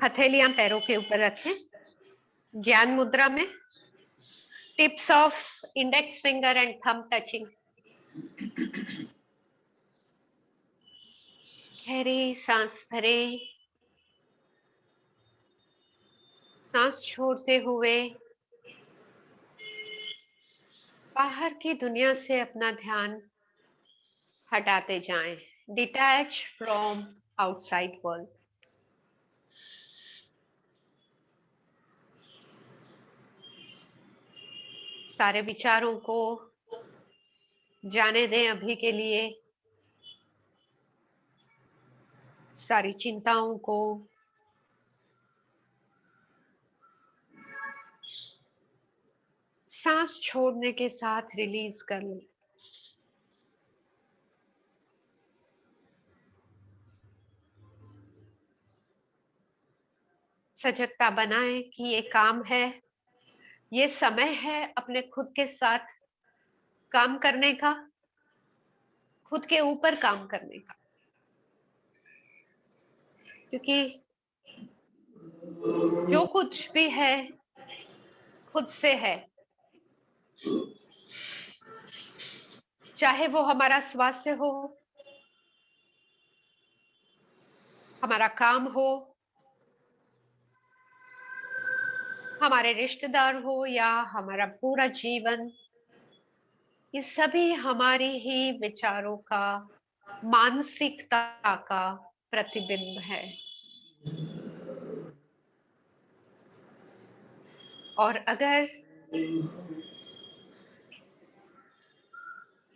हथेलियां पैरों के ऊपर रखें, ज्ञान मुद्रा में, tips of index finger and thumb touching. गहरी सांस भरें, सांस छोड़ते हुए बाहर की दुनिया से अपना ध्यान हटाते जाएं, डिटैच फ्रॉम आउटसाइड वर्ल्ड। सारे विचारों को जाने दें अभी के लिए, सारी चिंताओं को, सांस छोड़ने के साथ रिलीज कर लें। सजगता बनाएं कि ये काम है, ये समय है अपने खुद के साथ काम करने का, खुद के ऊपर काम करने का, क्योंकि जो कुछ भी है खुद से है। चाहे वो हमारा स्वास्थ्य हो, हमारा काम हो, हमारे रिश्तेदार हो या हमारा पूरा जीवन, ये सभी हमारी ही विचारों का, मानसिकता का प्रतिबिंब है। और अगर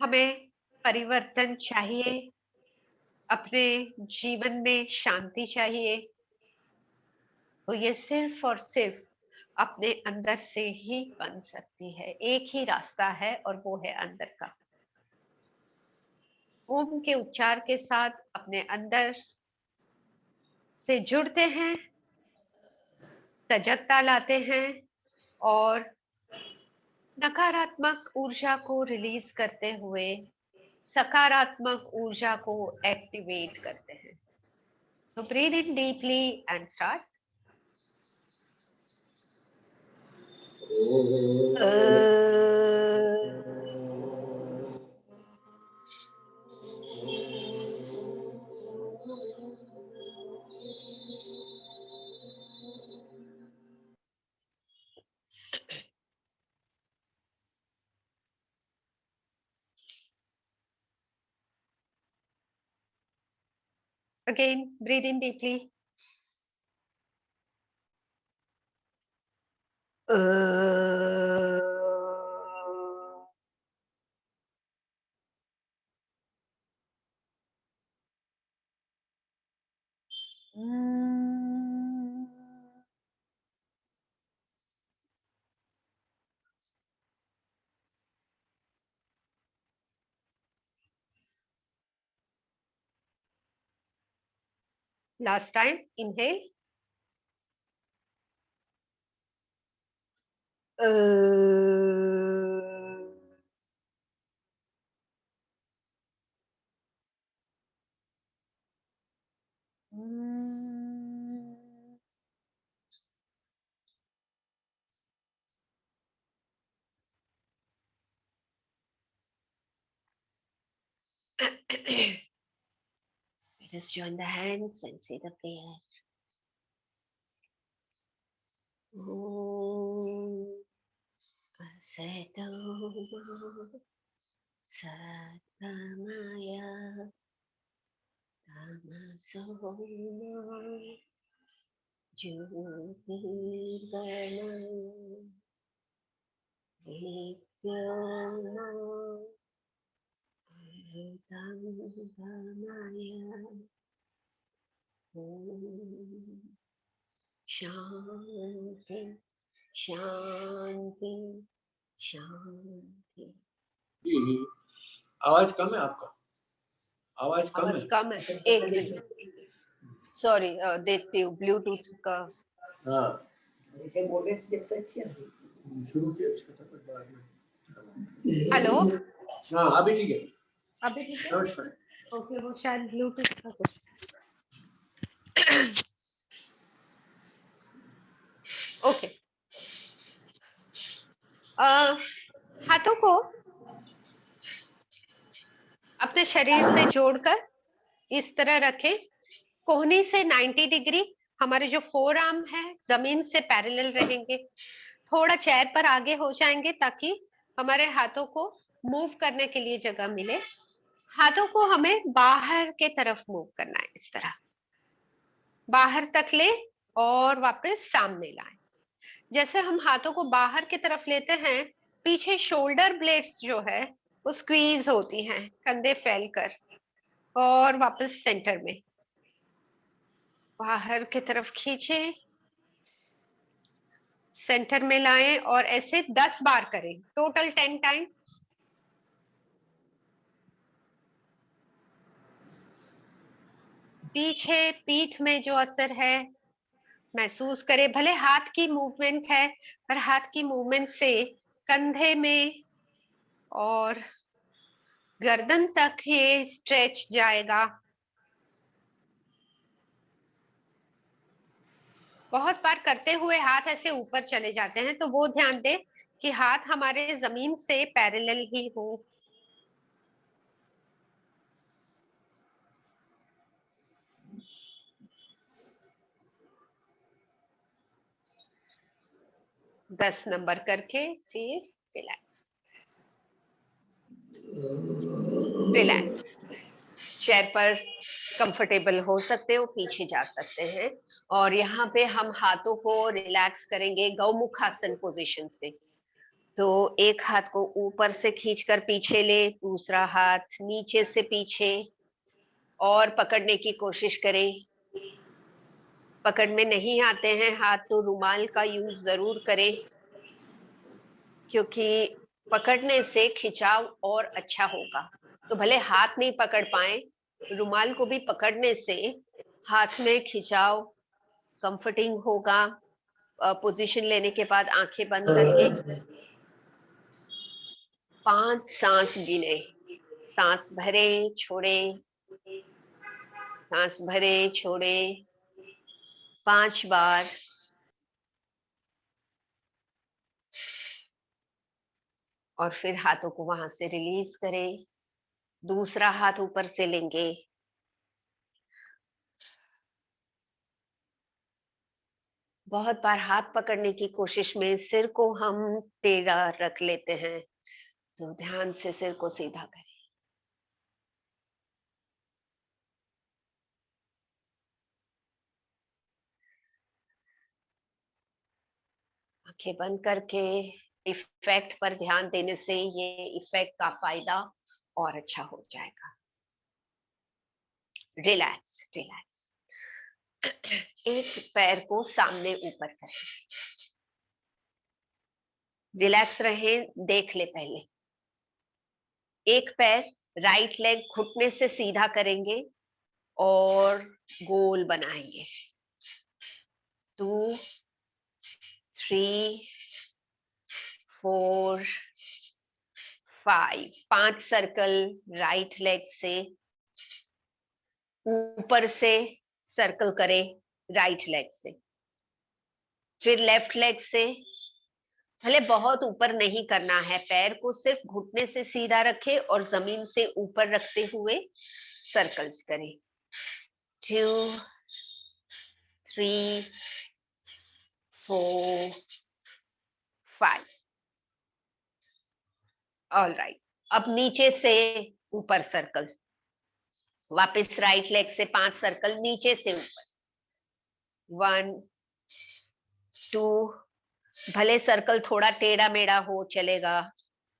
हमें परिवर्तन चाहिए, अपने जीवन में शांति चाहिए, तो ये सिर्फ और सिर्फ अपने अंदर से ही बन सकती है। एक ही रास्ता है और वो है अंदर का। ओम के उच्चार के साथ अपने अंदर से जुड़ते हैं, सजगता लाते हैं और नकारात्मक ऊर्जा को रिलीज करते हुए सकारात्मक ऊर्जा को एक्टिवेट करते हैं। So breathe in deeply and start. Again, breathe in deeply. Last time, inhale. Just join the hands and say the prayer. Aseto Satgamaya Tamaso Jyotirgana Vidyana Amritam Gamaya Om Shanti शांति शांति। आवाज कम है आपका? आवाज कम है। एक minute, sorry, देखती हूँ Bluetooth का। हाँ, शुरू किया हेलो, हाँ अभी ठीक है। अभी ठीक है? ओके, वो शायद ब्लूटूथ का कुछ। ओके। हाथों को अपने शरीर से जोड़कर इस तरह रखें, कोहनी से 90 डिग्री। हमारे जो फोर आर्म है जमीन से पैरेलल रहेंगे। थोड़ा चेयर पर आगे हो जाएंगे ताकि हमारे हाथों को मूव करने के लिए जगह मिले। हाथों को हमें बाहर के तरफ मूव करना है, इस तरह बाहर तक ले और वापस सामने लाएं। जैसे हम हाथों को बाहर की तरफ लेते हैं, पीछे शोल्डर ब्लेड्स जो है वो स्क्वीज होती हैं, कंधे फैलकर, और वापस सेंटर में बाहर की तरफ खींचें, सेंटर में लाएं और ऐसे 10 बार करें, टोटल 10 टाइम्स। पीछे पीठ में जो असर है महसूस करें। भले हाथ की मूवमेंट है, पर हाथ की मूवमेंट से कंधे में और गर्दन तक ये स्ट्रेच जाएगा। बहुत बार करते हुए हाथ ऐसे ऊपर चले जाते हैं, तो वो ध्यान दें कि हाथ हमारे जमीन से पैरेलल ही हो। दस नंबर करके फिर रिलैक्स रिलैक्स। चेयर पर कंफर्टेबल हो सकते हो, पीछे जा सकते हैं, और यहाँ पे हम हाथों को रिलैक्स करेंगे गौमुख आसन पोजीशन से। तो एक हाथ को ऊपर से खींचकर पीछे ले, दूसरा हाथ नीचे से पीछे और पकड़ने की कोशिश करें। पकड़ में नहीं आते हैं हाथ तो रुमाल का यूज जरूर करें, क्योंकि पकड़ने से खिंचाव और अच्छा होगा। तो भले हाथ नहीं पकड़ पाए, रुमाल को भी पकड़ने से हाथ में खिंचाव कंफर्टिंग होगा। पोजीशन लेने के बाद आंखें बंद करके 5 सांस गिने। सांस भरे छोड़े, सांस भरे छोड़े 5 बार। और फिर हाथों को वहां से रिलीज करें। दूसरा हाथ ऊपर से लेंगे। बहुत बार हाथ पकड़ने की कोशिश में सिर को हम टेढ़ा रख लेते हैं, तो ध्यान से सिर को सीधा करें। आंखें बंद करके इफेक्ट पर ध्यान देने से ये इफेक्ट का फायदा और अच्छा हो जाएगा। Relax relax. एक पैर को सामने ऊपर करें, रिलैक्स रहे, देख ले पहले। एक पैर राइट लेग घुटने से सीधा करेंगे और गोल बनाएंगे। 2 3 4 5 5 सर्कल राइट लेग से ऊपर से सर्कल करें, राइट लेग से। फिर लेफ्ट लेग से, भले बहुत ऊपर नहीं करना है, पैर को सिर्फ घुटने से सीधा रखें और जमीन से ऊपर रखते हुए सर्कल्स करें। 2 3 4 5। All right. अब नीचे से ऊपर सर्कल, वापस राइट लेग से 5 सर्कल नीचे से ऊपर। 1 2, भले सर्कल थोड़ा टेढ़ा मेढ़ा हो चलेगा,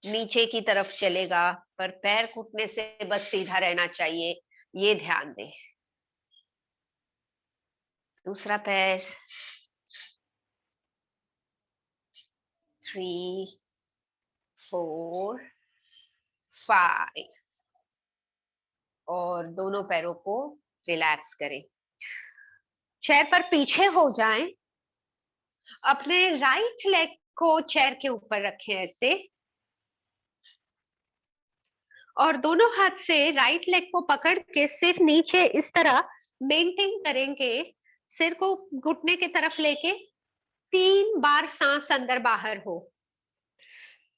नीचे की तरफ चलेगा, पर पैर घुटने से बस सीधा रहना चाहिए, ये ध्यान दें। दूसरा पैर। 3 4 5, और दोनों पैरों को रिलैक्स करें। चेयर पर पीछे हो जाएं, अपने राइट लेग को चेयर के ऊपर रखें ऐसे, और दोनों हाथ से राइट लेग को पकड़ के सिर नीचे इस तरह मेंटेन करेंगे, सिर को घुटने की तरफ लेके 3 बार सांस अंदर बाहर हो।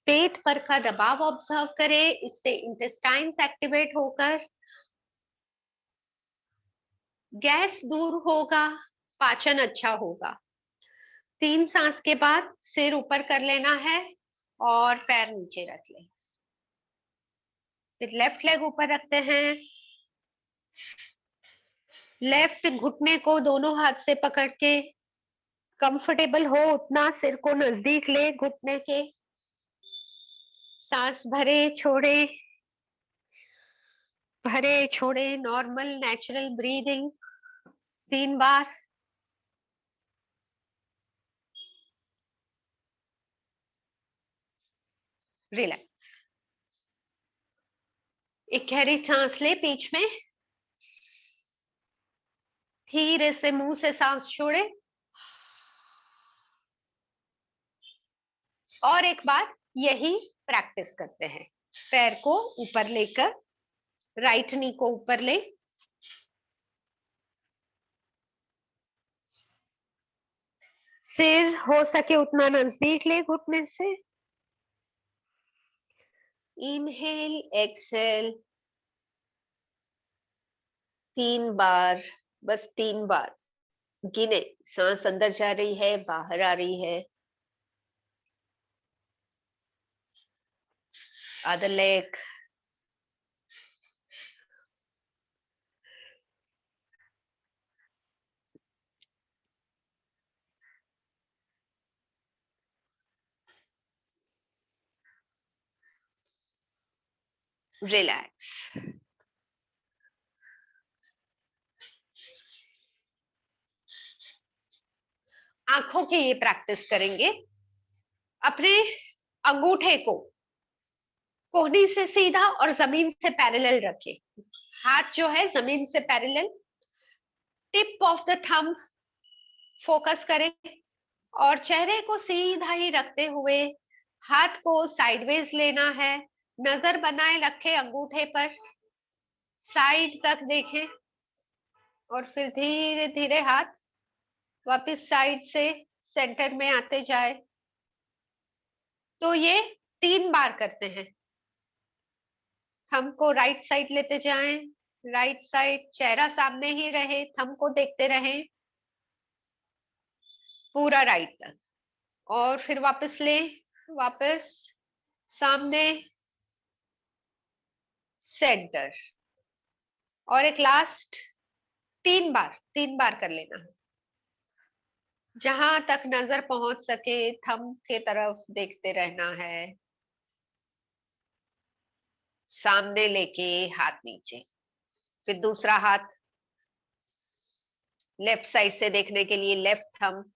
पेट पर का दबाव ऑब्जर्व करें, इससे इंटेस्टाइन्स एक्टिवेट होकर गैस दूर होगा, पाचन अच्छा होगा। 3 सांस के बाद सिर ऊपर कर लेना है और पैर नीचे रख ले। फिर लेफ्ट लेग ऊपर रखते हैं। लेफ्ट घुटने को दोनों हाथ से पकड़ के कंफर्टेबल हो उतना सिर को नजदीक ले घुटने के। सांस भरे छोड़े, भरे छोड़े, नॉर्मल नेचुरल ब्रीदिंग 3 बार। रिलैक्स। एक गहरी सांस ले बीच में, धीरे से मुंह से सांस छोड़े और एक बार यही प्रैक्टिस करते हैं। पैर को ऊपर लेकर, राइट नी को ऊपर ले, सिर हो सके उतना नजदीक ले घुटने से। इनहेल, एक्सेल 3 बार, बस 3 बार गिने। सांस अंदर जा रही है, बाहर आ रही है। Other leg. रिलैक्स। आंखों की ये प्रैक्टिस करेंगे। अपने अंगूठे को कोहनी से सीधा और जमीन से पैरेलल रखें। हाथ जो है जमीन से parallel, tip of the thumb focus करें और चेहरे को सीधा ही रखते हुए हाथ को साइडवेज लेना है। नजर बनाए रखे अंगूठे पर, साइड तक देखें और फिर धीरे धीरे हाथ वापस साइड से सेंटर में आते जाए। तो ये 3 बार करते हैं। थंब को राइट साइड लेते जाएं, राइट साइड, चेहरा सामने ही रहे, थंब को देखते रहें पूरा राइट तक और फिर वापस ले, वापस सामने, सेंटर और एक लास्ट 3 बार कर लेना है। जहां तक नजर पहुंच सके थंब के तरफ देखते रहना है, सामने लेके हाथ नीचे। फिर दूसरा हाथ लेफ्ट साइड से देखने के लिए लेफ्ट थंब,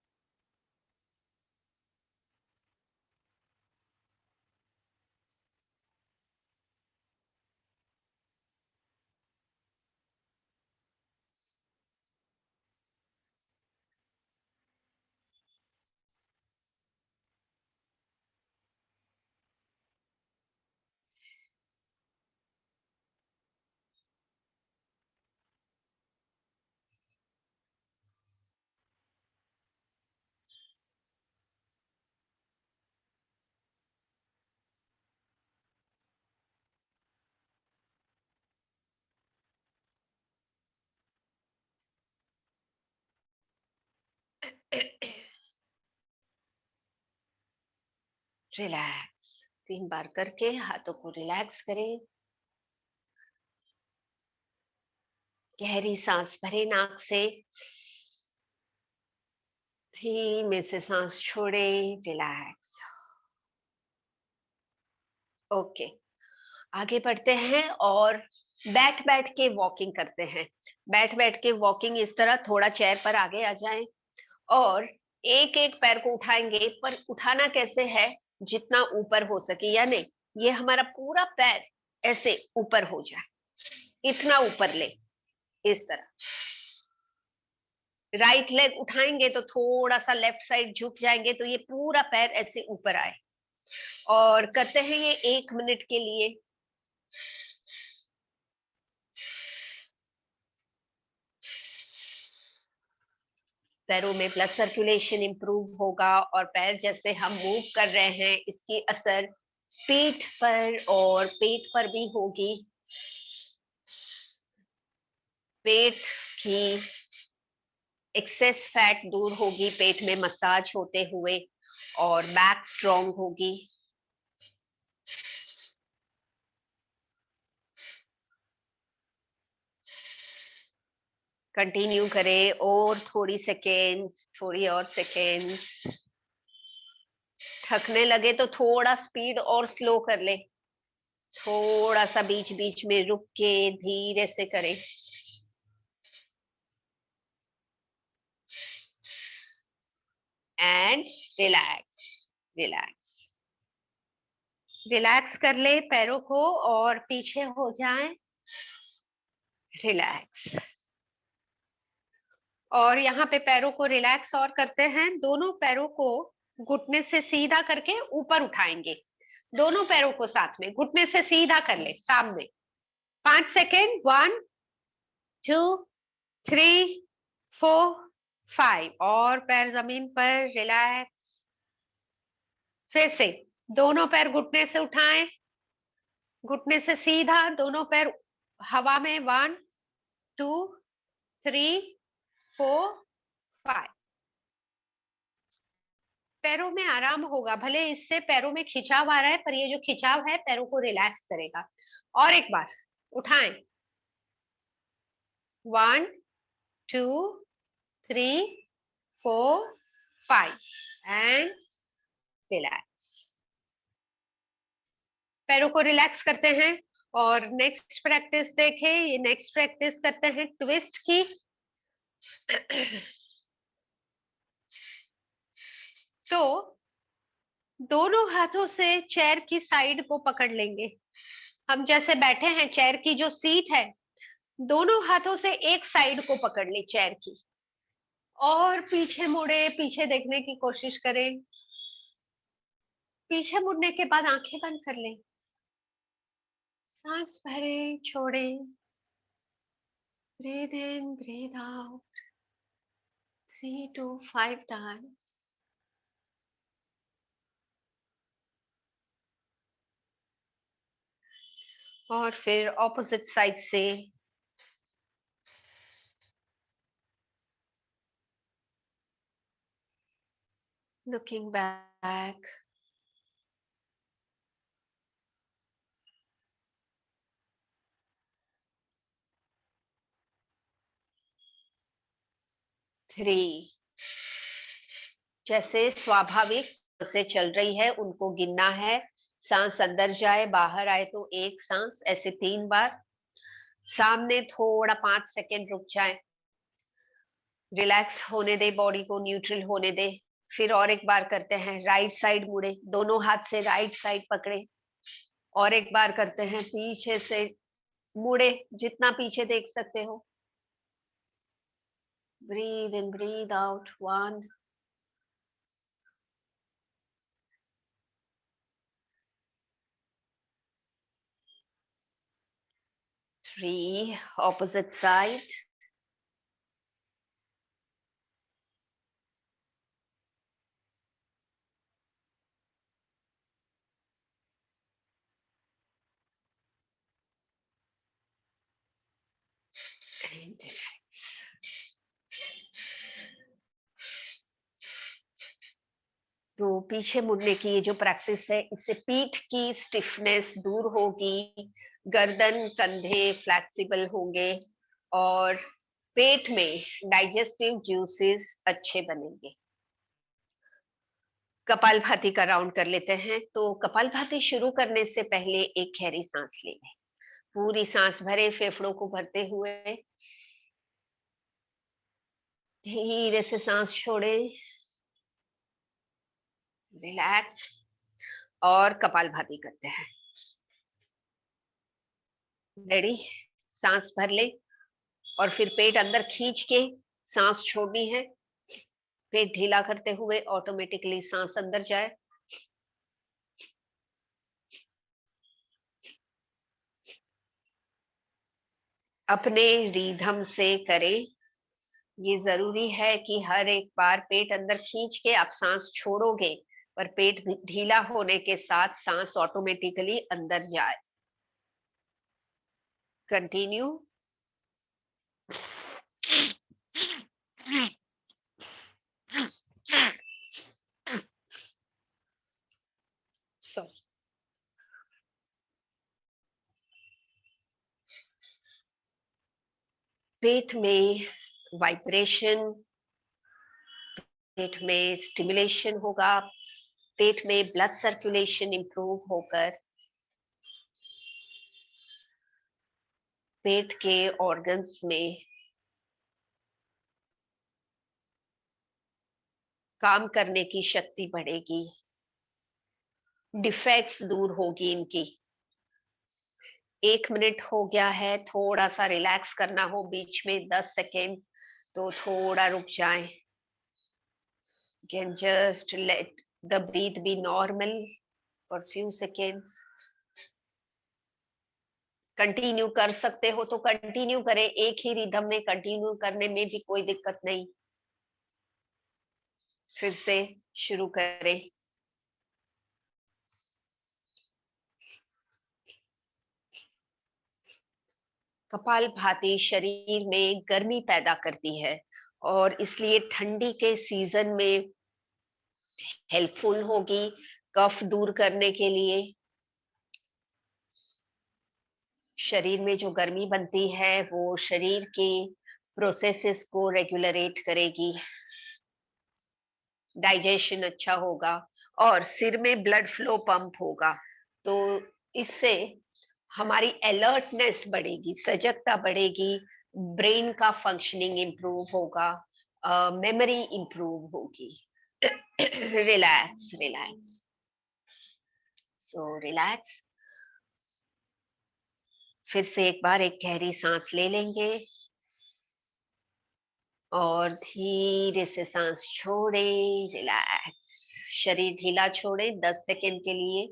रिलैक्स। 3 बार करके हाथों को रिलैक्स करें। गहरी सांस भरे नाक से, धीमे से सांस छोड़े, रिलैक्स। ओके, आगे बढ़ते हैं और बैठ बैठ के वॉकिंग करते हैं। बैठ बैठ के वॉकिंग इस तरह, थोड़ा चेयर पर आगे आ जाएं और एक एक पैर को उठाएंगे, पर उठाना कैसे है, जितना ऊपर हो सके, यानी ये हमारा पूरा पैर ऐसे ऊपर हो जाए, इतना ऊपर ले, इस तरह। राइट लेग उठाएंगे तो थोड़ा सा लेफ्ट साइड झुक जाएंगे, तो ये पूरा पैर ऐसे ऊपर आए। और करते हैं ये 1 मिनट के लिए। पैरों में ब्लड सर्कुलेशन इंप्रूव होगा और पैर जैसे हम मूव कर रहे हैं इसकी असर पीठ पर और पेट पर भी होगी। पेट की एक्सेस फैट दूर होगी पेट में मसाज होते हुए और बैक स्ट्रॉन्ग होगी। कंटिन्यू करें और थोड़ी और सेकेंड्स। थकने लगे तो थोड़ा स्पीड और स्लो कर ले, थोड़ा सा बीच बीच में रुक के धीरे से करें। एंड रिलैक्स रिलैक्स रिलैक्स कर ले पैरों को और पीछे हो जाएं। रिलैक्स। और यहाँ पे पैरों को रिलैक्स और करते हैं। दोनों पैरों को घुटने से सीधा करके ऊपर उठाएंगे। दोनों पैरों को साथ में घुटने से सीधा कर ले सामने। 5 सेकेंड। 1 2 3 4 5 और पैर जमीन पर। रिलैक्स। फिर से दोनों पैर घुटने से उठाएं, घुटने से सीधा दोनों पैर हवा में। 1 2 3 4 5। पैरों में आराम होगा, भले इससे पैरों में खिंचाव आ रहा है पर ये जो खिंचाव है पैरों को रिलैक्स करेगा। और एक बार उठाएं। 1 2 3 4 5 एंड रिलैक्स। पैरों को रिलैक्स करते हैं और नेक्स्ट प्रैक्टिस देखें। ये नेक्स्ट प्रैक्टिस करते हैं ट्विस्ट की। तो दोनों हाथों से चेयर की साइड को पकड़ लेंगे। हम जैसे बैठे हैं, चेयर की जो सीट है दोनों हाथों से एक साइड को पकड़ ली चेयर की और पीछे मुड़े, पीछे देखने की कोशिश करें। पीछे मुड़ने के बाद आंखें बंद कर लें। सांस भरें, छोड़ें। Breathe in, breathe out 3 to 5 times। और फिर ऑपोजिट साइड से लुकिंग बैक। थ्री। जैसे स्वाभाविक से चल रही है उनको गिनना है। सांस अंदर जाए बाहर आए तो एक सांस, ऐसे 3 बार। सामने थोड़ा 5 सेकेंड रुक जाए, रिलैक्स होने दे, बॉडी को न्यूट्रल होने दे। फिर और एक बार करते हैं। राइट साइड मुड़े, दोनों हाथ से राइट साइड पकड़े। और एक बार करते हैं पीछे से मुड़े, जितना पीछे देख सकते हो। Breathe in, breathe out. 1 3 opposite side। and relax। तो पीछे मुड़ने की ये जो प्रैक्टिस है इससे पीठ की स्टिफनेस दूर होगी, गर्दन कंधे फ्लेक्सिबल होंगे और पेट में डाइजेस्टिव जूसेस अच्छे बनेंगे। कपालभाति का राउंड कर लेते हैं। तो कपालभाति शुरू करने से पहले एक गहरी सांस ले लें। पूरी सांस भरे, फेफड़ों को भरते हुए धीरे से सांस छोड़ें। रिलैक्स और कपालभाति करते हैं। रेडी? सांस भर ले और फिर पेट अंदर खींच के सांस छोड़नी है। पेट ढीला करते हुए ऑटोमेटिकली सांस अंदर जाए। अपने रिदम से करें। ये जरूरी है कि हर एक बार पेट अंदर खींच के आप सांस छोड़ोगे, पर पेट ढीला होने के साथ सांस ऑटोमेटिकली अंदर जाए। कंटिन्यू। सॉरी। पेट में वाइब्रेशन, पेट में स्टिमुलेशन होगा, पेट में ब्लड सर्कुलेशन इंप्रूव होकर पेट के ऑर्गन्स में काम करने की शक्ति बढ़ेगी, डिफेक्ट्स दूर होगी इनकी। 1 मिनट हो गया है, थोड़ा सा रिलैक्स करना हो बीच में 10 सेकेंड तो थोड़ा रुक जाएं। Can just let the breathe be normal for few seconds. Continue कर सकते हो तो कंटिन्यू करें, एक ही रिदम में कंटिन्यू करने में भी कोई दिक्कत नहीं। फिर से शुरू करें। कपालभाति शरीर में गर्मी पैदा करती है और इसलिए ठंडी के सीजन में हेल्पफुल होगी कफ दूर करने के लिए। शरीर में जो गर्मी बनती है वो शरीर के प्रोसेसेस को रेगुलेट करेगी, डाइजेशन अच्छा होगा और सिर में ब्लड फ्लो पंप होगा। तो इससे हमारी अलर्टनेस बढ़ेगी, सजगता बढ़ेगी, ब्रेन का फंक्शनिंग इंप्रूव होगा, मेमोरी इंप्रूव होगी। Relax relax. So relax. फिर से एक बार एक गहरी सांस ले लेंगे और धीरे से सांस छोड़े। रिलैक्स। शरीर ढीला छोड़े 10 सेकेंड के लिए,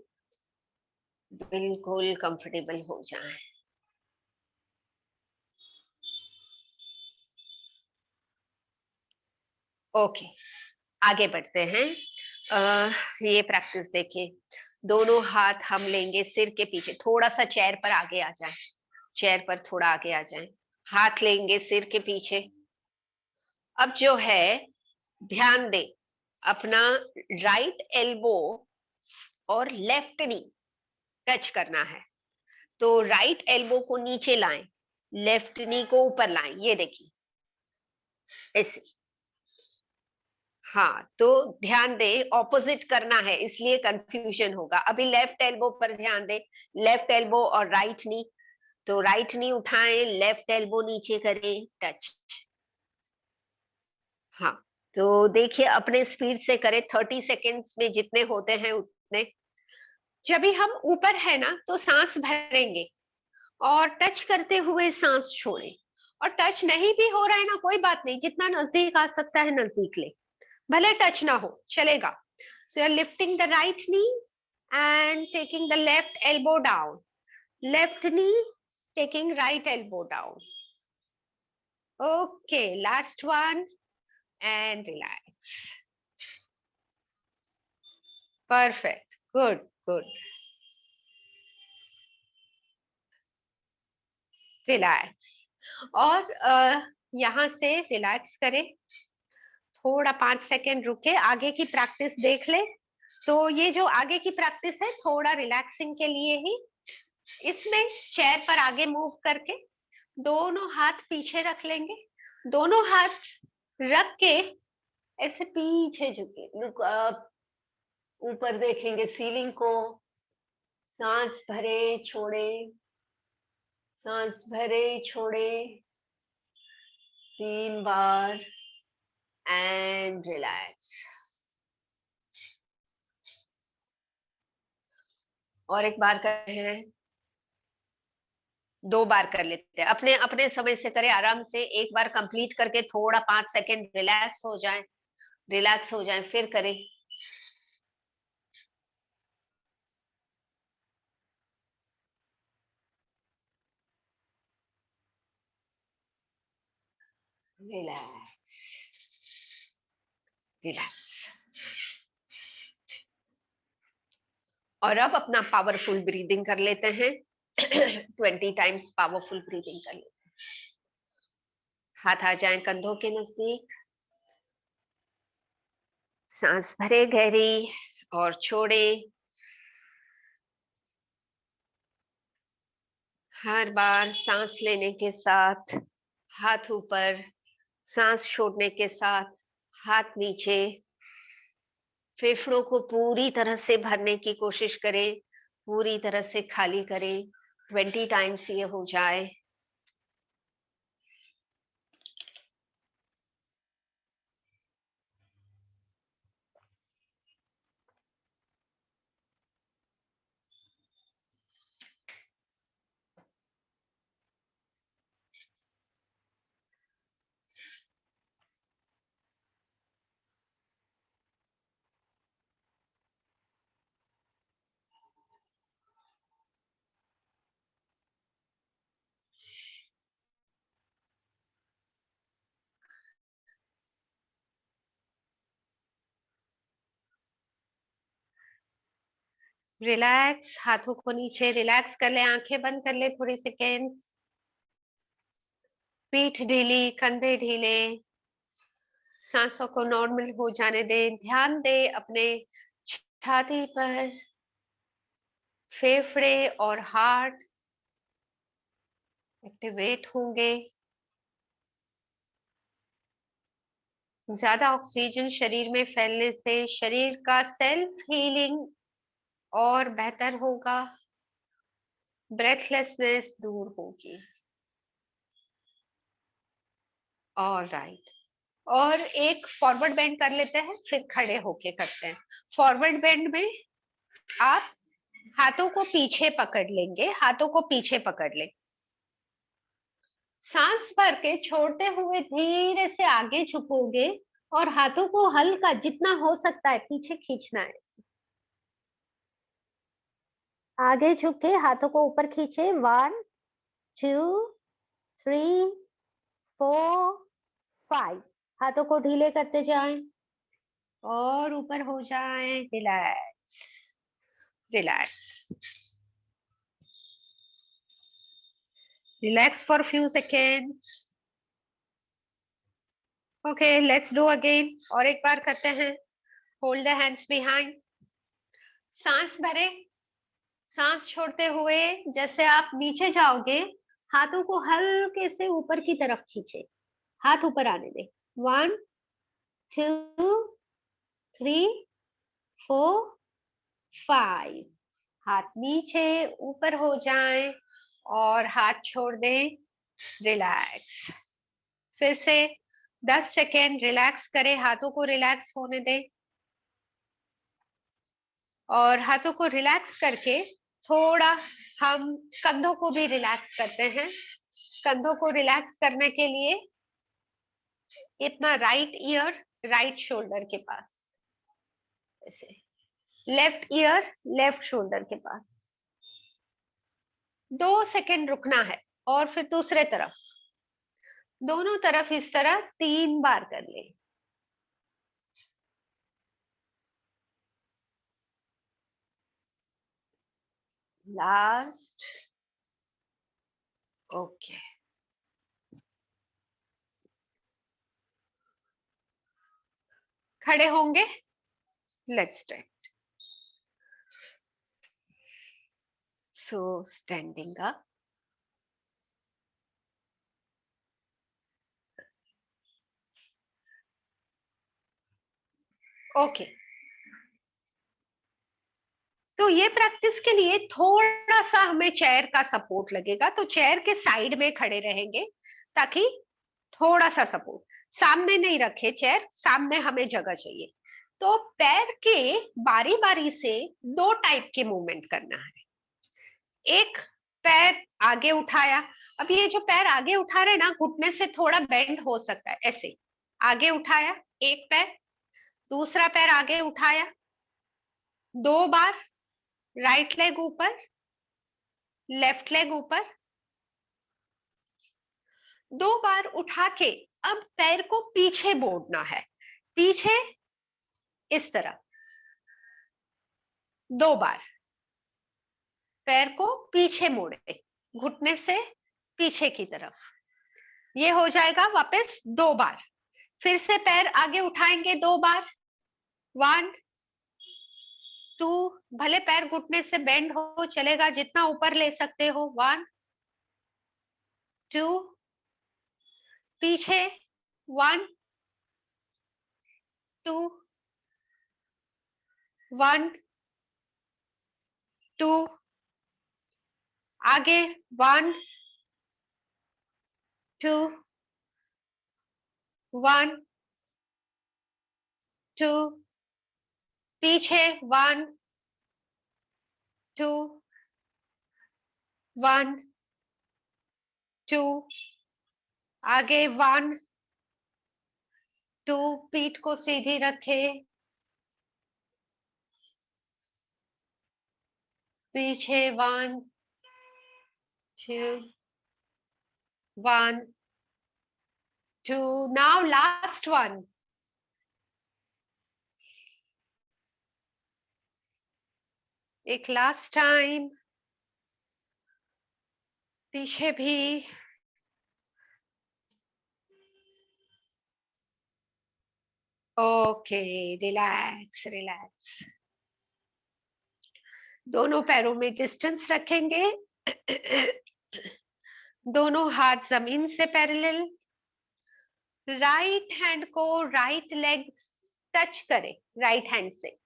बिल्कुल कंफर्टेबल हो जाएं। ओके, आगे बढ़ते हैं। ये प्रैक्टिस देखिए, दोनों हाथ हम लेंगे सिर के पीछे, थोड़ा सा चेयर पर आगे आ जाएं, चेयर पर थोड़ा आगे आ जाएं, हाथ लेंगे सिर के पीछे। अब जो है ध्यान दे, अपना राइट एल्बो और लेफ्ट नी टच करना है। तो राइट एल्बो को नीचे लाएं, लेफ्ट नी को ऊपर लाएं, ये देखिए ऐसे। हाँ, तो ध्यान दे, ऑपोजिट करना है इसलिए कंफ्यूजन होगा। अभी लेफ्ट एल्बो पर ध्यान दे, लेफ्ट एल्बो और राइट नी। तो राइट नी उठाएं, लेफ्ट एल्बो नीचे करें, टच। हाँ, तो देखिए अपने स्पीड से करें, 30 सेकेंड्स में जितने होते हैं उतने। जब भी हम ऊपर है ना तो सांस भरेंगे और टच करते हुए सांस छोड़ें। और टच नहीं भी हो रहा है ना, कोई बात नहीं, जितना नजदीक आ सकता है नजदीक ले, भले टच ना हो चलेगा। So you're lifting the right knee and taking the left elbow down. Left knee, taking right elbow down. Okay, last one and relax. Perfect. Good, good. Relax. और यहाँ से रिलैक्स करें, थोड़ा 5 सेकेंड रुके, आगे की प्रैक्टिस देख ले। तो ये जो आगे की प्रैक्टिस है थोड़ा रिलैक्सिंग के लिए ही, इसमें चेयर पर आगे मूव करके दोनों हाथ पीछे रख लेंगे, दोनों हाथ रख के ऐसे पीछे झुके, लुक अप, ऊपर देखेंगे सीलिंग को। सांस भरे छोड़े, सांस भरे छोड़े 3 बार एंड रिलैक्स। और एक बार करते हैं, 2 बार कर लेते हैं, अपने अपने समय से करें, आराम से एक बार कंप्लीट करके थोड़ा 5 सेकेंड रिलैक्स हो जाए, रिलैक्स हो जाए फिर करें। Relax, relax. और अब अपना पावरफुल ब्रीदिंग कर लेते हैं। 20 टाइम्स पावरफुल ब्रीदिंग कर लेते हैं। हाथ आ जाएं कंधों के नजदीक, सांस भरे गहरी और छोड़े। हर बार सांस लेने के साथ हाथ ऊपर, सांस छोड़ने के साथ हाथ नीचे। फेफड़ों को पूरी तरह से भरने की कोशिश करें, पूरी तरह से खाली करें। 20 टाइम्स ये हो जाए। रिलैक्स, हाथों को नीचे रिलैक्स कर ले, आंखें बंद कर ले थोड़ी सेकेंड्स। पीठ ढीली, कंधे ढीले, सांसों को नॉर्मल हो जाने दे। ध्यान दे अपने छाती पर। फेफड़े और हार्ट एक्टिवेट होंगे। ज्यादा ऑक्सीजन शरीर में फैलने से शरीर का सेल्फ हीलिंग और बेहतर होगा, ब्रेथलेसनेस दूर होगी। All right. और एक फॉरवर्ड बेंड कर लेते हैं, फिर खड़े होके करते हैं। फॉरवर्ड बेंड में आप हाथों को पीछे पकड़ लेंगे, हाथों को पीछे पकड़ ले। सांस भर के छोड़ते हुए धीरे से आगे झुकोगे और हाथों को हल्का जितना हो सकता है पीछे खींचना है। आगे झुके हाथों को ऊपर खींचे। 1 2 3 4 5। हाथों को ढीले करते जाएं और ऊपर हो जाएं। Relax, relax, relax for few seconds. Okay, let's do again. और एक बार करते हैं। Hold the hands behind. सांस भरे, सांस छोड़ते हुए जैसे आप नीचे जाओगे, हाथों को हल्के से ऊपर की तरफ खींचे। हाथ ऊपर आने दे। 1 2 3 4 5। हाथ नीचे ऊपर हो जाएं और हाथ छोड़ दें। रिलैक्स। फिर से 10 सेकेंड रिलैक्स करें, हाथों को रिलैक्स होने दें। और हाथों को रिलैक्स करके थोड़ा हम कंधों को भी रिलैक्स करते हैं। कंधों को रिलैक्स करने के लिए इतना राइट ईयर राइट शोल्डर के पास, ऐसे लेफ्ट ईयर लेफ्ट शोल्डर के पास। 2 सेकेंड रुकना है और फिर दूसरे तरफ, दोनों तरफ इस तरह 3 बार कर ले। लास्ट। ओके, खड़े होंगे। Let's start. So standing up. Okay, तो ये प्रैक्टिस के लिए थोड़ा सा हमें चेयर का सपोर्ट लगेगा, तो चेयर के साइड में खड़े रहेंगे ताकि थोड़ा सा सपोर्ट। सामने नहीं रखे चेयर, सामने हमें जगह चाहिए। तो पैर के बारी बारी से 2 टाइप के मूवमेंट करना है। एक पैर आगे उठाया। अब ये जो पैर आगे उठा रहे हैं ना, घुटने से थोड़ा बेंड हो सकता है। ऐसे आगे उठाया एक पैर, दूसरा पैर आगे उठाया 2 बार। राइट लेग ऊपर, लेफ्ट लेग ऊपर। 2 बार उठा के अब पैर को पीछे मोड़ना है, पीछे इस तरह 2 बार पैर को पीछे मोड़े, घुटने से पीछे की तरफ, ये हो जाएगा वापस 2 बार। फिर से पैर आगे उठाएंगे 2 बार, 1 2, भले पैर घुटने से बेंड हो चलेगा, जितना ऊपर ले सकते हो, 1 2, पीछे 1 2 1 2, आगे 1 2 1 2, पीछे 1 2 1 2, आगे 1 2, पीठ को सीधी रखे, पीछे 1 2 1 2, now last one, एक लास्ट टाइम, पीछे भी, ओके, रिलैक्स रिलैक्स, दोनों पैरों में डिस्टेंस रखेंगे, दोनों हाथ जमीन से पैरेलल, राइट हैंड को राइट लेग टच करें राइट हैंड से,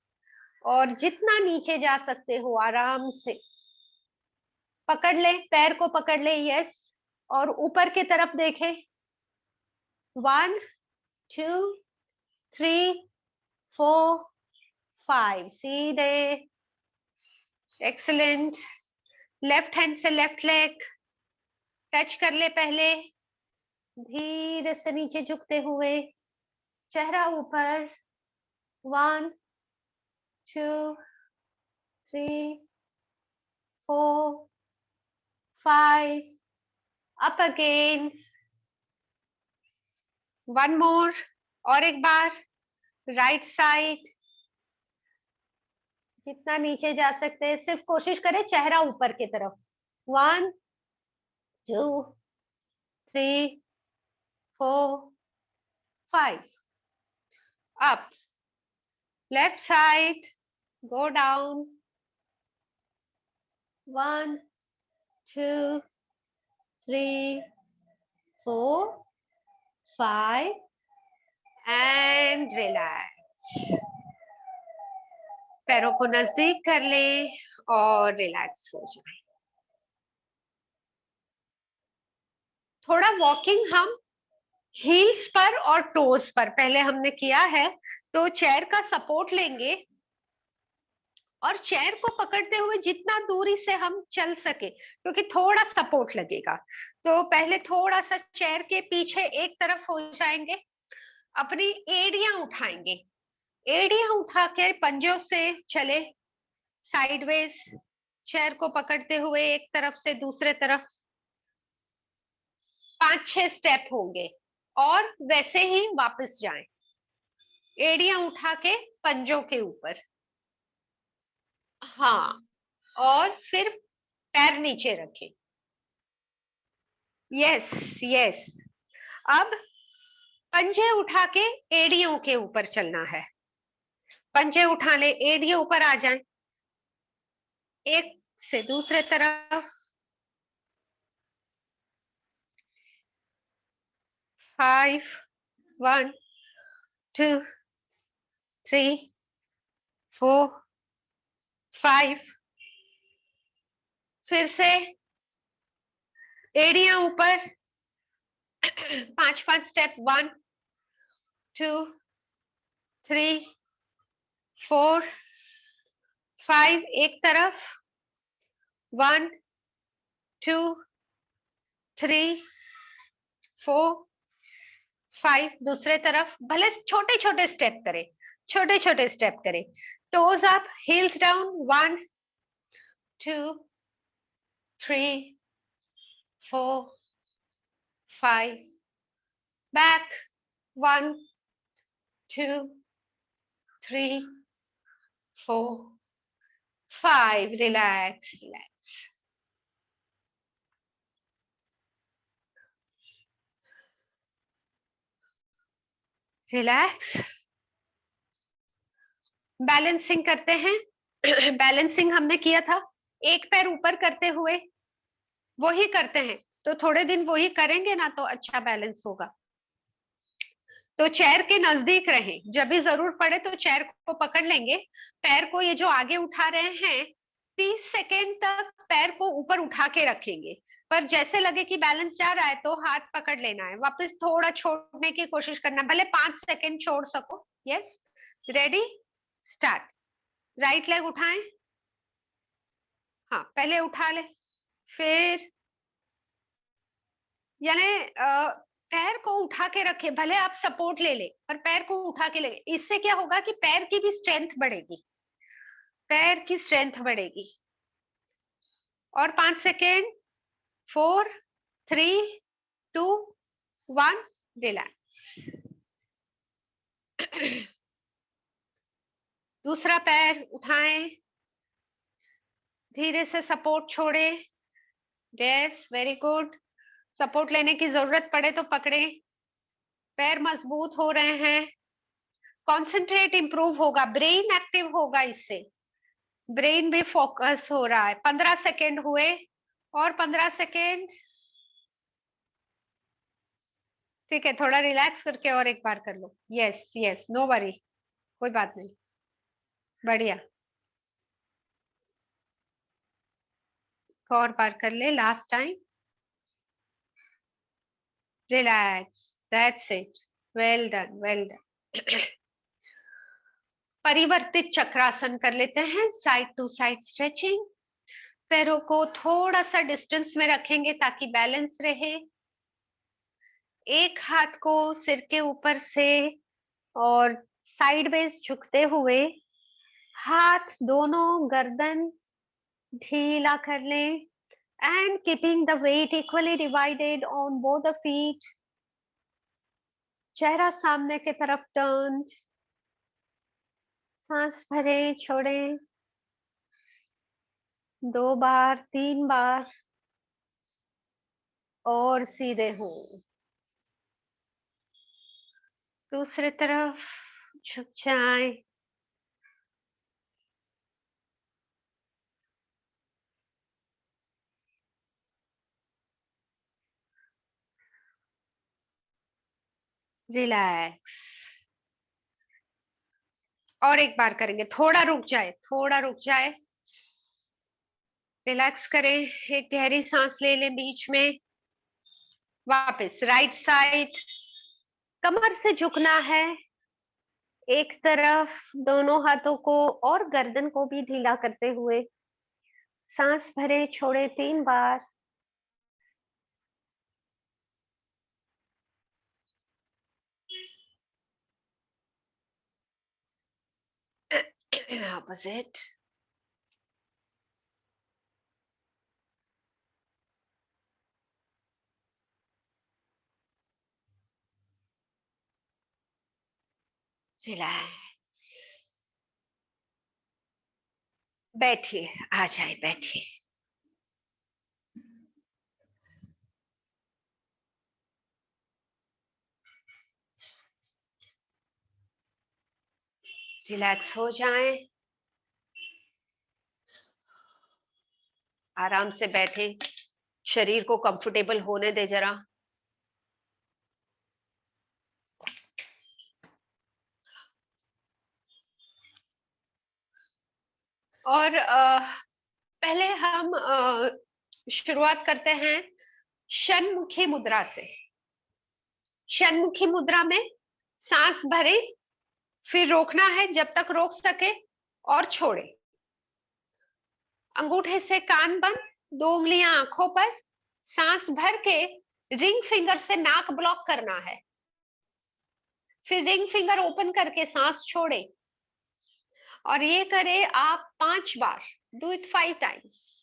और जितना नीचे जा सकते हो आराम से पकड़ ले, पैर को पकड़ ले, यस, और ऊपर की तरफ देखें, 1 2 3 4 5, सीधे, एक्सीलेंट। लेफ्ट हैंड से लेफ्ट लेग टच कर ले, पहले धीरे से नीचे झुकते हुए, चेहरा ऊपर, 1 2 3 4 5, up again, one more, और एक बार, राइट साइड, जितना नीचे जा सकते हैं, सिर्फ कोशिश करें चेहरा ऊपर की तरफ, 1 2 3 4 5, up, left side, go down, 1 2 3 4 5, and relax, पैरों को नजदीक कर ले और रिलैक्स हो जाए। थोड़ा वॉकिंग हम हील्स पर और टोज पर पहले हमने किया है, तो चेयर का सपोर्ट लेंगे और चेयर को पकड़ते हुए जितना दूरी से हम चल सके, क्योंकि थोड़ा सपोर्ट लगेगा, तो पहले थोड़ा सा चेयर के पीछे एक तरफ हो जाएंगे, अपनी एड़ियां उठाएंगे, एड़ियां उठा के पंजों से चले साइडवेज, चेयर को पकड़ते हुए एक तरफ से दूसरे तरफ, 5-6 स्टेप होंगे, और वैसे ही वापस जाएं, एड़ियां उठा के पंजों के ऊपर, हाँ, और फिर पैर नीचे रखें, यस यस, अब पंजे उठा के एड़ियों के ऊपर चलना है, पंजे उठा ले, एड़ियों ऊपर आ जाएं, एक से दूसरे तरफ, 5 1 2 3 4 5, फिर से एड़ियां ऊपर, 5-5 स्टेप, 1 2 3 4 5, एक तरफ, 1 2 3 4 5, दूसरे तरफ, भले छोटे छोटे स्टेप करें, छोटे छोटे स्टेप करें, toes up, heels down, 1 2 3 4 5, back, 1, 2, 3, 4, 5. Relax, relax. Relax. Balancing करते हैं. बैलेंसिंग हमने किया था, एक पैर ऊपर करते हुए, वो ही करते हैं. तो थोड़े दिन वो ही करेंगे ना, तो अच्छा बैलेंस होगा. तो चेयर के नजदीक रहें. जब भी जरूर पड़े तो चेयर को पकड़ लेंगे. पैर को ये जो आगे उठा रहे हैं, 30 सेकेंड तक पैर को ऊपर उठा के रखेंगे. पर जैसे लगे कि बैलेंस जा रहा है तो हाथ पकड़ लेना है, वापस थोड़ा छोड़ने की कोशिश करना, भले 5 सेकेंड छोड़ सको. Yes, ready, start. Right leg उठाएं. हाँ, पहले उठा ले, फिर यानी पैर को उठा के रखे. भले आप सपोर्ट ले ले, पर पैर को उठा के ले. इससे क्या होगा कि पैर की भी स्ट्रेंथ बढ़ेगी, पैर की स्ट्रेंथ बढ़ेगी. और 5 सेकेंड. 4, 3, 2, 1. रिलैक्स. दूसरा पैर उठाएं, धीरे से सपोर्ट छोड़े. Yes, very good. सपोर्ट लेने की जरूरत पड़े तो पकड़े. पैर मजबूत हो रहे हैं. कॉन्सेंट्रेट इंप्रूव होगा, ब्रेन एक्टिव होगा इससे. ब्रेन भी फोकस हो रहा है. 15 सेकेंड हुए, और 15 सेकेंड. ठीक है, थोड़ा रिलैक्स करके और एक बार कर लो. यस यस, नो वरी, कोई बात नहीं. बढ़िया. और बार कर ले, last time. Relax, that's it. Well done, well done. परिवर्तित चक्रासन कर लेते हैं, साइड टू साइड स्ट्रेचिंग. पैरों को थोड़ा सा डिस्टेंस में रखेंगे ताकि बैलेंस रहे. एक हाथ को सिर के ऊपर से और साइड वेज झुकते हुए, हाथ दोनों गर्दन ढीला कर लें. And keeping the weight equally divided on both the feet. चेहरा सामने की तरफ टर्न. सांस भरें, छोड़ें. 2 बार, 3 बार. और सीधे हो. दूसरी तरफ झुक जाएं. रिलैक्स. और एक बार करेंगे, थोड़ा रुक जाए, थोड़ा रुक जाए. रिलैक्स करें, एक गहरी सांस ले लें बीच में. वापस राइट साइड. कमर से झुकना है एक तरफ, दोनों हाथों को और गर्दन को भी ढीला करते हुए. सांस भरे, छोड़े 3 बार. ऑपोजिट. रिलैक्स. बैठिए, आ जाए, बैठिए. रिलैक्स हो जाएं. आराम से बैठे, शरीर को कंफर्टेबल होने दे जरा. और पहले हम शुरुआत करते हैं षणमुखी मुद्रा से. षणमुखी मुद्रा में सांस भरे, फिर रोकना है जब तक रोक सके, और छोड़े. अंगूठे से कान बंद, 2 उंगलियां आंखों पर. सांस भर के रिंग फिंगर से नाक ब्लॉक करना है. फिर रिंग फिंगर ओपन करके सांस छोड़े. और ये करे आप 5 बार. Do it 5 times.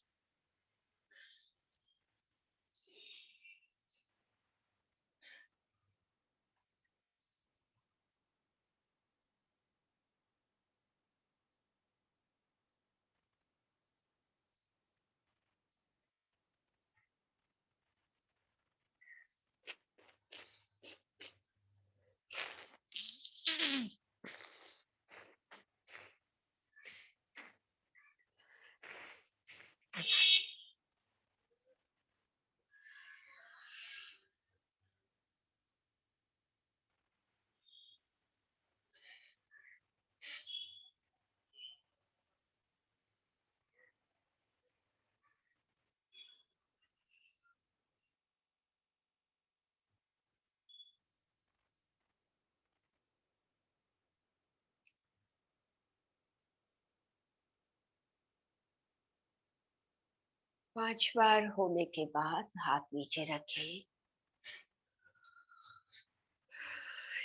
5 बार होने के बाद हाथ नीचे रखें,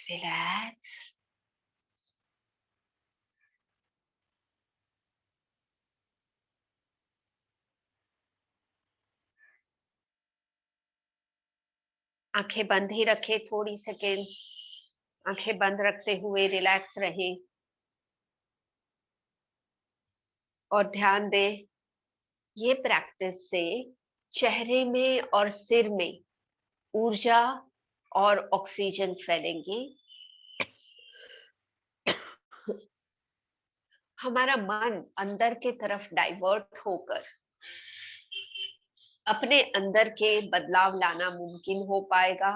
रिलैक्स। आंखें बंद ही रखें थोड़ी सेकेंड्स। आंखें बंद रखते हुए रिलैक्स रहें और ध्यान दें, ये प्रैक्टिस से चेहरे में और सिर में ऊर्जा और ऑक्सीजन फैलेंगे। हमारा मन अंदर के तरफ डाइवर्ट होकर अपने अंदर के बदलाव लाना मुमकिन हो पाएगा।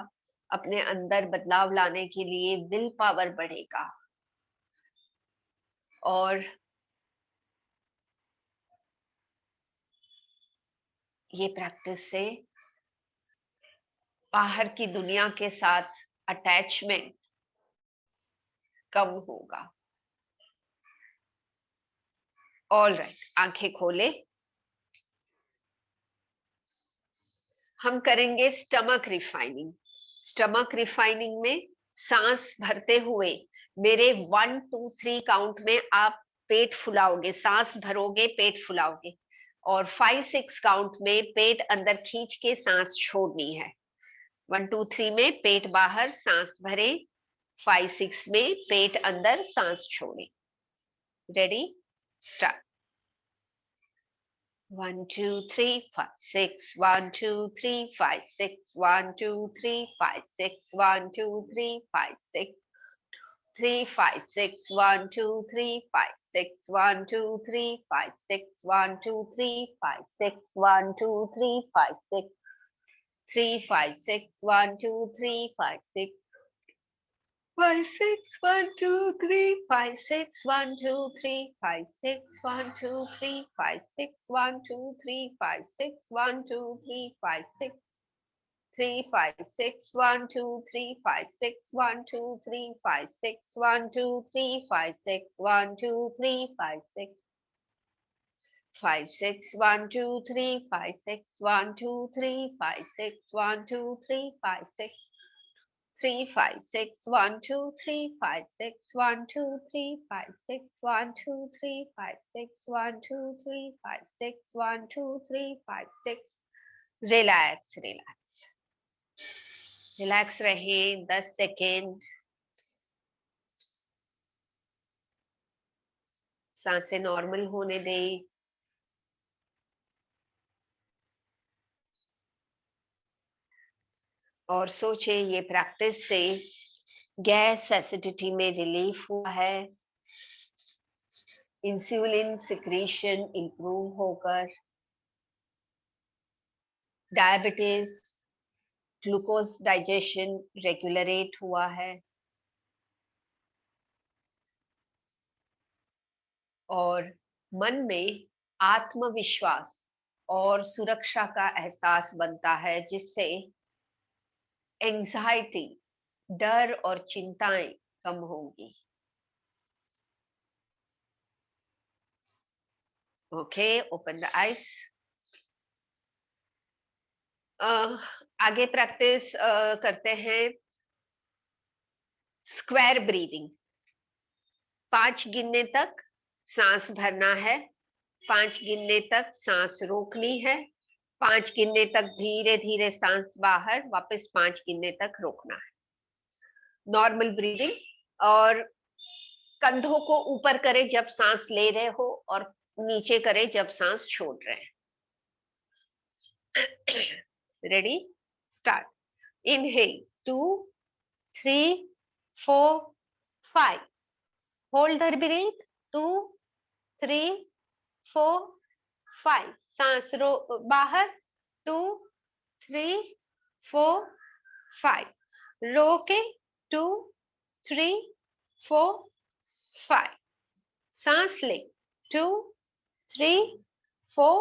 अपने अंदर बदलाव लाने के लिए विल पावर बढ़ेगा और ये प्रैक्टिस से बाहर की दुनिया के साथ अटैचमेंट कम होगा। ऑल राइट, आंखें खोले। हम करेंगे स्टमक रिफाइनिंग। स्टमक रिफाइनिंग में सांस भरते हुए मेरे 1 2 3 काउंट में आप पेट फुलाओगे, सांस भरोगे, पेट फुलाओगे और 5 6 काउंट में पेट अंदर खींच के सांस छोड़नी है। 1 2 3 में पेट बाहर, सांस भरे। 5 6 में पेट अंदर, सांस छोड़े। Ready, start. 1 2 3 5 6 1 2 3 5 6 1 2 3 5 6 1 2 3 5 6 3 5 6 1 2 3 5 6 1 2 3 5 6 1 2 3 5 6 1 2 3 5 6 3 5 6 1 2 3 5 6 5 6 1 2 3 5 6 1 2 3 5 6 1 2 3 5 6 1 2 3 5 6 1 2 3 5 6 3 5 6 1 2 3 5 6 1 2 3 5 6 1 2 3 5 6 1 2 3 5 6 5 6 1 2 3 5 6 1 2 3 5 6 1 2 3 5 6 3 5 6 1 2 3 5 6 1 2 3 5 6 1 2 3 5 6 1 2 3 5 6 1 2 3 5 6। Relax relax relax रहे 10 सेकेंड। सांसें नॉर्मल होने दें। और सोचे ये प्रैक्टिस से गैस एसिडिटी में रिलीफ हुआ है, इंसुलिन सिक्रीशन इंप्रूव होकर डायबिटीज, ग्लूकोज डाइजेशन रेगुलरेट हुआ है और मन में आत्मविश्वास और सुरक्षा का एहसास बनता है, जिससे एंजाइटी, डर और चिंताएं कम होंगी। Okay, open the eyes. आगे प्रैक्टिस करते हैं स्क्वायर ब्रीदिंग। 5 गिनने तक सांस भरना है, 5 गिनने तक सांस रोकनी है, 5 गिनने तक धीरे धीरे सांस बाहर, वापस 5 गिनने तक रोकना है। Normal breathing. और कंधों को ऊपर करें जब सांस ले रहे हो और नीचे करें जब सांस छोड़ रहे हैं। Ready, start. Inhale 2 3 4 5, hold the breath 2 3 4 5, सांस रो बाहर 2 3 4 5, रोके 2 3 4 5, सांस ले 2 3 4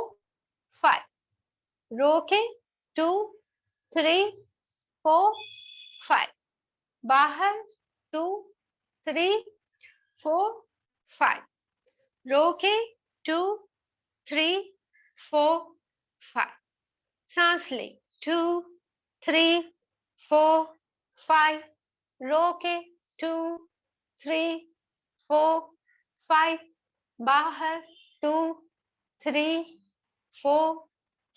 5, रोके 2 3 4 5, बाहर 2 3 4 5, रोके 2 3 4 5। सांस ले, 2 3 4 5। रोके, 2 3 4 5। बाहर, 2 3 4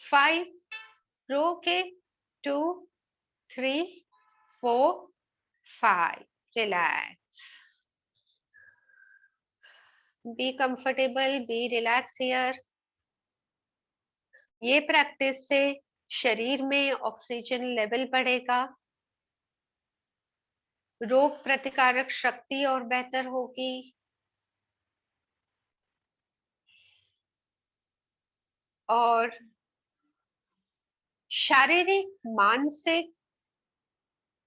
5। रोके, 2 3 4 5। Relax, be comfortable, be relax here. ये प्रैक्टिस से शरीर में ऑक्सीजन लेवल बढ़ेगा, रोग प्रतिकारक शक्ति और बेहतर होगी, और शारीरिक मानसिक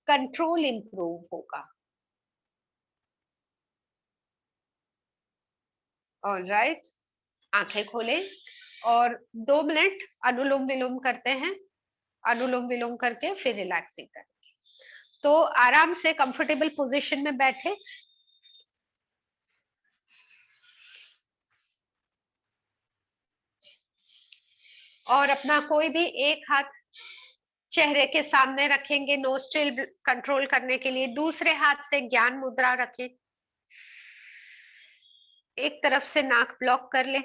कंट्रोल इंप्रूव होगा। ऑलराइट, आंखें खोलें और 2 मिनट अनुलोम विलोम करते हैं। अनुलोम विलोम करके फिर रिलैक्सिंग करेंगे। तो आराम से कंफर्टेबल पोजीशन में बैठे और अपना कोई भी एक हाथ चेहरे के सामने रखेंगे नोस्ट्रिल कंट्रोल करने के लिए। दूसरे हाथ से ज्ञान मुद्रा रखें। एक तरफ से नाक ब्लॉक कर ले,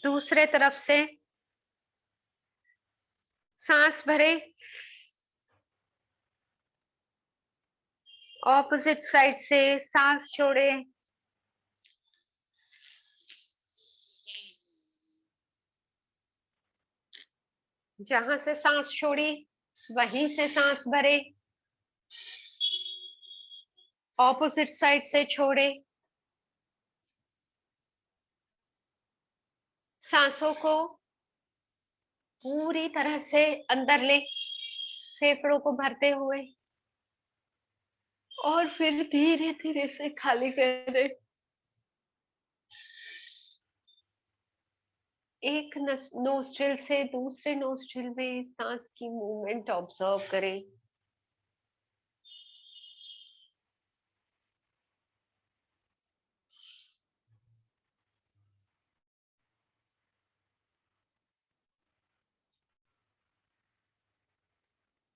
दूसरे तरफ से सांस भरे, ऑपोजिट साइड से सांस छोड़े। जहां से सांस छोड़ी वहीं से सांस भरे, ऑपोजिट साइड से छोड़े। सांसों को पूरी तरह से अंदर ले, फेफड़ों को भरते हुए, और फिर धीरे धीरे से खाली करें। एक नोस्ट्रिल से दूसरे नोस्ट्रिल में सांस की मूवमेंट ऑब्जर्व करें।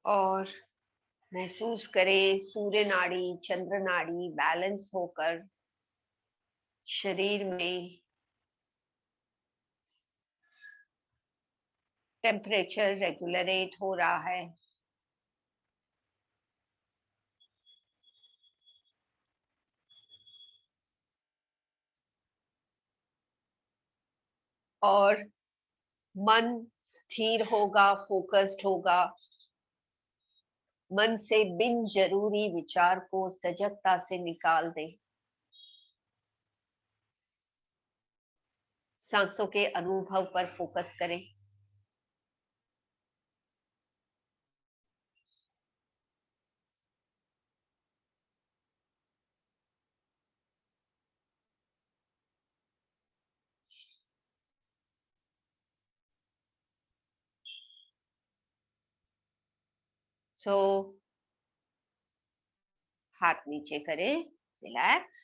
और महसूस करें सूर्य नाड़ी, चंद्र नाड़ी बैलेंस होकर शरीर में टेम्परेचर रेगुलेट हो रहा है। और मन स्थिर होगा, फोकस्ड होगा। मन से बिन जरूरी विचार को सजगता से निकाल दे। सांसों के अनुभव पर फोकस करें। सो हाथ नीचे करें, रिलैक्स।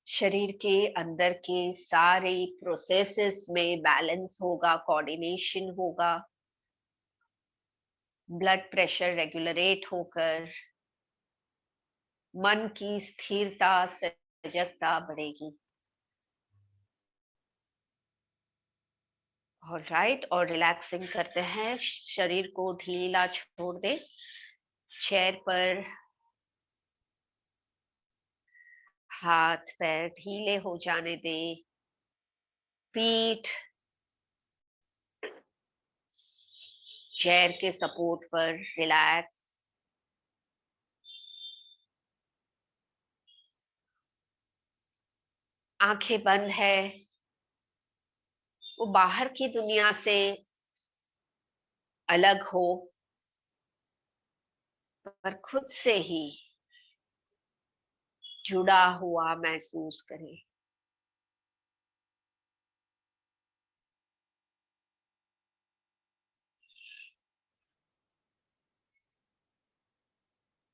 शरीर के अंदर के सारे प्रोसेसेस में बैलेंस होगा, कोऑर्डिनेशन होगा। ब्लड प्रेशर रेगुलेट होकर मन की स्थिरता, सजगता बढ़ेगी। ऑलराइट, और रिलैक्सिंग करते हैं। शरीर को ढीला छोड़ दे। चेयर पर हाथ पैर ढीले हो जाने दे। पीठ चेयर के सपोर्ट पर रिलैक्स। आंखें बंद है। वो बाहर की दुनिया से अलग हो, पर खुद से ही जुड़ा हुआ महसूस करें।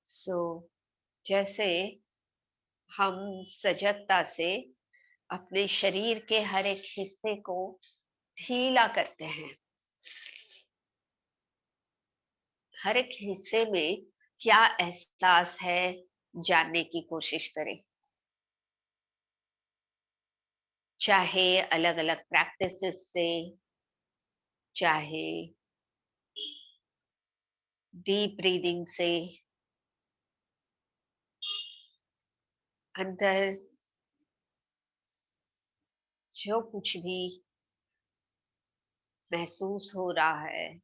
सो जैसे हम सजगता से अपने शरीर के हर एक हिस्से को ढीला करते हैं। हर एक हिस्से में क्या एहसास है, जानने की कोशिश करें। चाहे अलग अलग प्रैक्टिसेस से, चाहे डीप ब्रीदिंग से, अंदर जो कुछ भी महसूस हो रहा है,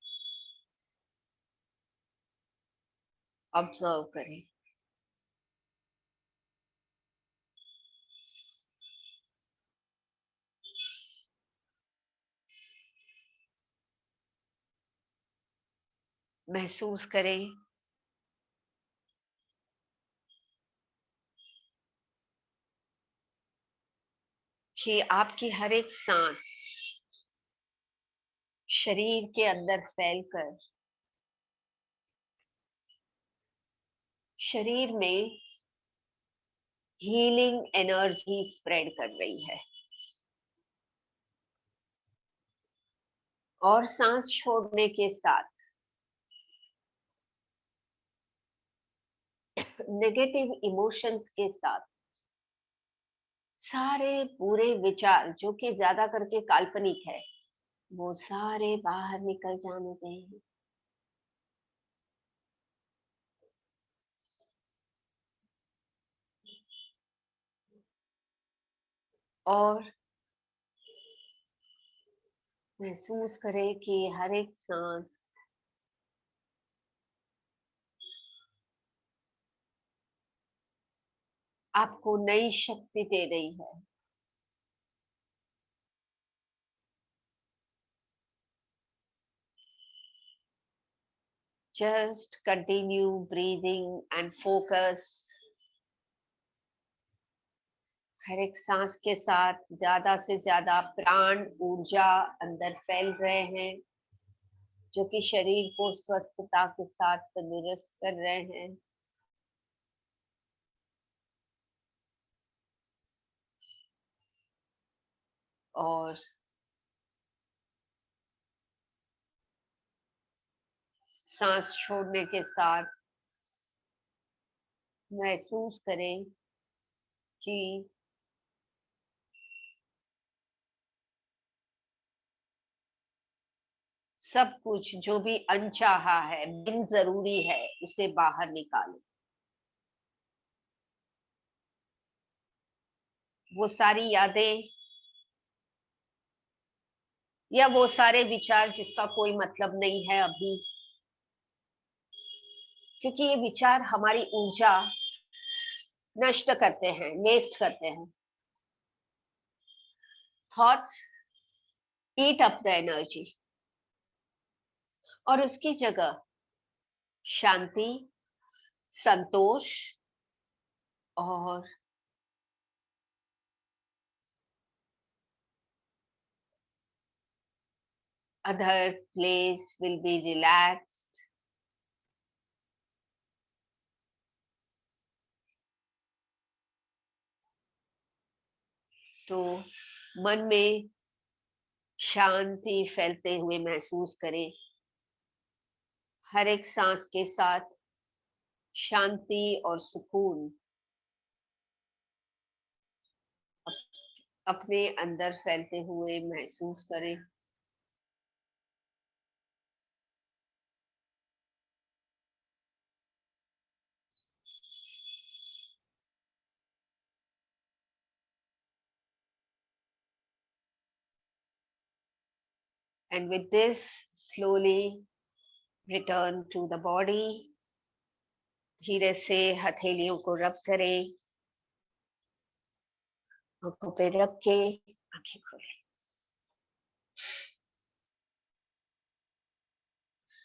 ऑब्जर्व करें। महसूस करें कि आपकी हर एक सांस शरीर के अंदर फैलकर शरीर में हीलिंग एनर्जी स्प्रेड कर रही है। और सांस छोड़ने के साथ नेगेटिव इमोशंस के साथ सारे बुरे विचार, जो कि ज्यादा करके काल्पनिक है, वो सारे बाहर निकल जाने दें। और महसूस करें कि हर एक सांस आपको नई शक्ति दे रही है। Just continue breathing and focus। हर एक सांस के साथ ज्यादा से ज्यादा प्राण ऊर्जा अंदर फैल रहे हैं, जो कि शरीर को स्वस्थता के साथ तंदुरुस्त कर रहे हैं। और सांस छोड़ने के साथ महसूस करें कि सब कुछ जो भी अनचाहा है, बिन जरूरी है, उसे बाहर निकालें। वो सारी यादें या वो सारे विचार जिसका कोई मतलब नहीं है अभी, क्योंकि ये विचार हमारी ऊर्जा नष्ट करते हैं, वेस्ट करते हैं। Thoughts eat up the energy. और उसकी जगह शांति, संतोष और other place will be relaxed। तो मन में शांति फैलते हुए महसूस करें। हर एक सांस के साथ शांति और सुकून अपने अंदर फैलते हुए महसूस करें। And with this, slowly return to the body। धीरे से हथेलियों को रब करें, आंखों पे रख के आंखें खोलें।